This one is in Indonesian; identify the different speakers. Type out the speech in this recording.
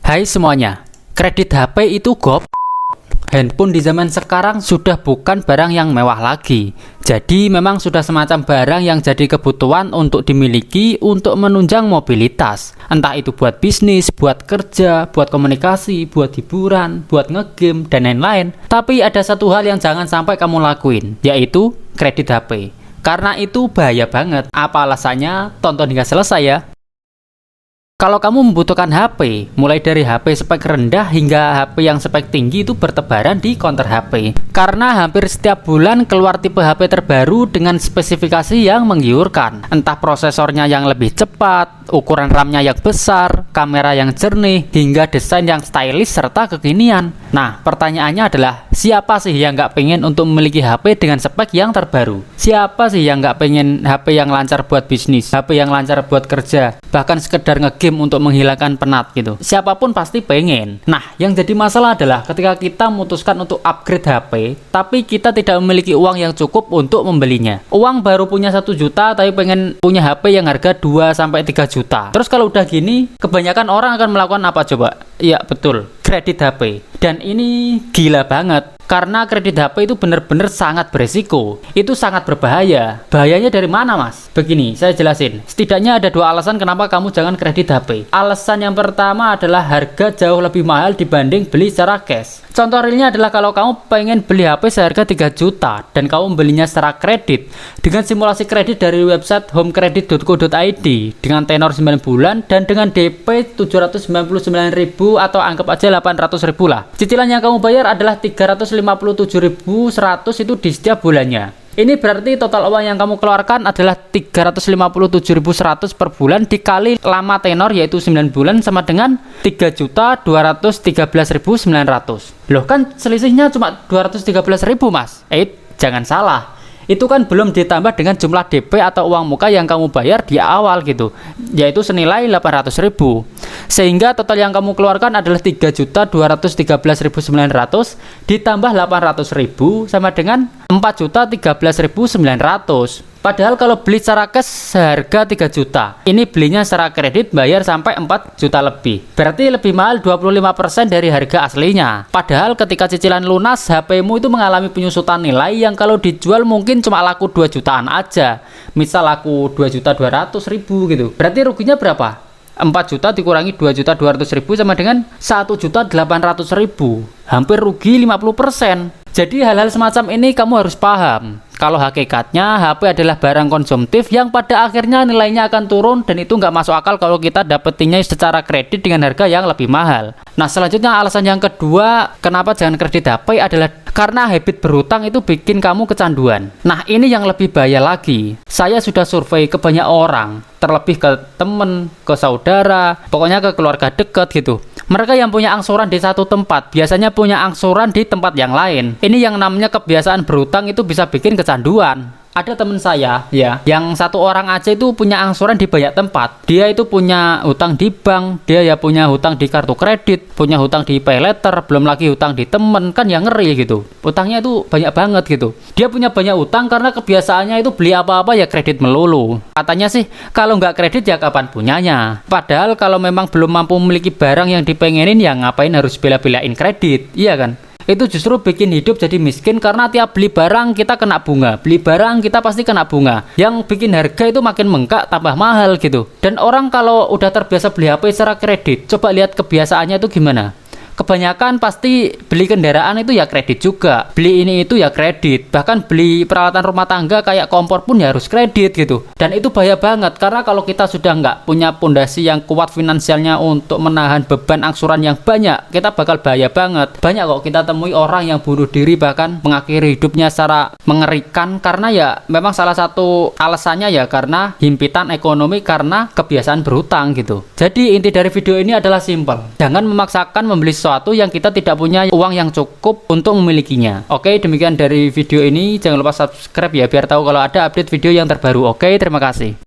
Speaker 1: Hai semuanya, kredit HP itu handphone di zaman sekarang sudah bukan barang yang mewah lagi. Jadi memang sudah semacam barang yang jadi kebutuhan untuk dimiliki untuk menunjang mobilitas. Entah itu buat bisnis, buat kerja, buat komunikasi, buat hiburan, buat ngegame, dan lain-lain. Tapi ada satu hal yang jangan sampai kamu lakuin, yaitu kredit HP. Karena itu bahaya banget. Apa alasannya? Tonton hingga selesai ya. Kalau kamu membutuhkan HP, mulai dari HP spek rendah hingga HP yang spek tinggi itu bertebaran di counter HP. Karena hampir setiap bulan keluar tipe HP terbaru dengan spesifikasi yang menggiurkan. Entah prosesornya yang lebih cepat, ukuran RAM-nya yang besar, kamera yang jernih, hingga desain yang stylish serta kekinian. Nah, pertanyaannya adalah, siapa sih yang nggak pengen untuk memiliki HP dengan spek yang terbaru? Siapa sih yang nggak pengen HP yang lancar buat bisnis, HP yang lancar buat kerja, bahkan sekedar ngegame untuk menghilangkan penat gitu? Siapapun pasti pengen. Nah, yang jadi masalah adalah ketika kita memutuskan untuk upgrade HP, tapi kita tidak memiliki uang yang cukup untuk membelinya. Uang baru punya 1 juta, tapi pengen punya HP yang harga 2-3 juta. Terus kalau udah gini, kebanyakan orang akan melakukan apa coba? Iya, betul. Kredit HP. Dan ini gila banget. Karena kredit HP itu benar-benar sangat beresiko. Itu sangat berbahaya. Bahayanya dari mana, Mas? Begini, saya jelasin. Setidaknya ada 2 alasan kenapa kamu jangan kredit HP. Alasan yang pertama adalah harga jauh lebih mahal dibanding beli secara cash. Contoh realnya adalah kalau kamu pengen beli HP seharga 3 juta dan kamu membelinya secara kredit dengan simulasi kredit dari website homecredit.co.id dengan tenor 9 bulan dan dengan DP 799.000 atau anggap aja 800.000 lah. Cicilan yang kamu bayar adalah 357.100 itu di setiap bulannya. Ini berarti total uang yang kamu keluarkan adalah 357.100 per bulan dikali lama tenor yaitu 9 bulan sama dengan 3.213.900. Loh, kan selisihnya cuma 213.000, Mas. Jangan salah. Itu kan belum ditambah dengan jumlah DP atau uang muka yang kamu bayar di awal gitu, yaitu senilai 800.000. Sehingga total yang kamu keluarkan adalah 3.213.900 ditambah 800.000 sama dengan 4.013.900. Padahal kalau beli secara cash seharga 3 juta, ini belinya secara kredit bayar sampai 4 juta lebih. Berarti lebih mahal 25% dari harga aslinya. Padahal ketika cicilan lunas, HP-mu itu mengalami penyusutan nilai yang kalau dijual mungkin cuma laku 2 jutaan aja. Misal laku 2.200.000 gitu. Berarti ruginya berapa? 4 juta dikurangi 2.200.000 sama dengan 1.800.000. Hampir rugi 50%. Jadi hal-hal semacam ini kamu harus paham. Kalau hakikatnya HP adalah barang konsumtif yang pada akhirnya nilainya akan turun dan itu nggak masuk akal kalau kita dapetinnya secara kredit dengan harga yang lebih mahal. Nah, selanjutnya alasan yang kedua kenapa jangan kredit HP adalah karena habit berhutang itu bikin kamu kecanduan. Nah, ini yang lebih bahaya lagi. Saya sudah survei ke banyak orang, terlebih ke temen, ke saudara, pokoknya ke keluarga dekat gitu. Mereka yang punya angsuran di satu tempat biasanya punya angsuran di tempat yang lain. Ini yang namanya kebiasaan berhutang itu bisa bikin kecanduan. Ada teman saya ya, yang 1 orang aja itu punya angsuran di banyak tempat. Dia itu punya hutang di bank, dia ya punya hutang di kartu kredit, punya hutang di paylater, belum lagi hutang di temen, kan yang ngeri gitu. Utangnya itu banyak banget gitu. Dia punya banyak utang karena kebiasaannya itu beli apa-apa ya kredit melulu. Katanya sih kalau nggak kredit ya kapan punyanya. Padahal kalau memang belum mampu memiliki barang yang dipengenin ya ngapain harus bela-belain kredit, iya kan? Itu justru bikin hidup jadi miskin karena tiap beli barang kita kena bunga, beli barang kita pasti kena bunga, yang bikin harga itu makin bengkak tambah mahal gitu. Dan orang kalau udah terbiasa beli HP secara kredit, coba lihat kebiasaannya itu gimana. Kebanyakan pasti beli kendaraan itu ya kredit juga, beli ini itu ya kredit, bahkan beli peralatan rumah tangga kayak kompor pun ya harus kredit gitu. Dan itu bahaya banget karena kalau kita sudah nggak punya pondasi yang kuat finansialnya untuk menahan beban angsuran yang banyak, kita bakal bahaya banget. Banyak kok kita temui orang yang bunuh diri bahkan mengakhiri hidupnya secara mengerikan karena ya memang salah satu alasannya ya karena himpitan ekonomi karena kebiasaan berhutang gitu. Jadi inti dari video ini adalah simpel, jangan memaksakan membeli sesuatu yang kita tidak punya uang yang cukup untuk memilikinya. Oke, demikian dari video ini. Jangan lupa subscribe ya biar tahu kalau ada update video yang terbaru. Oke, terima kasih.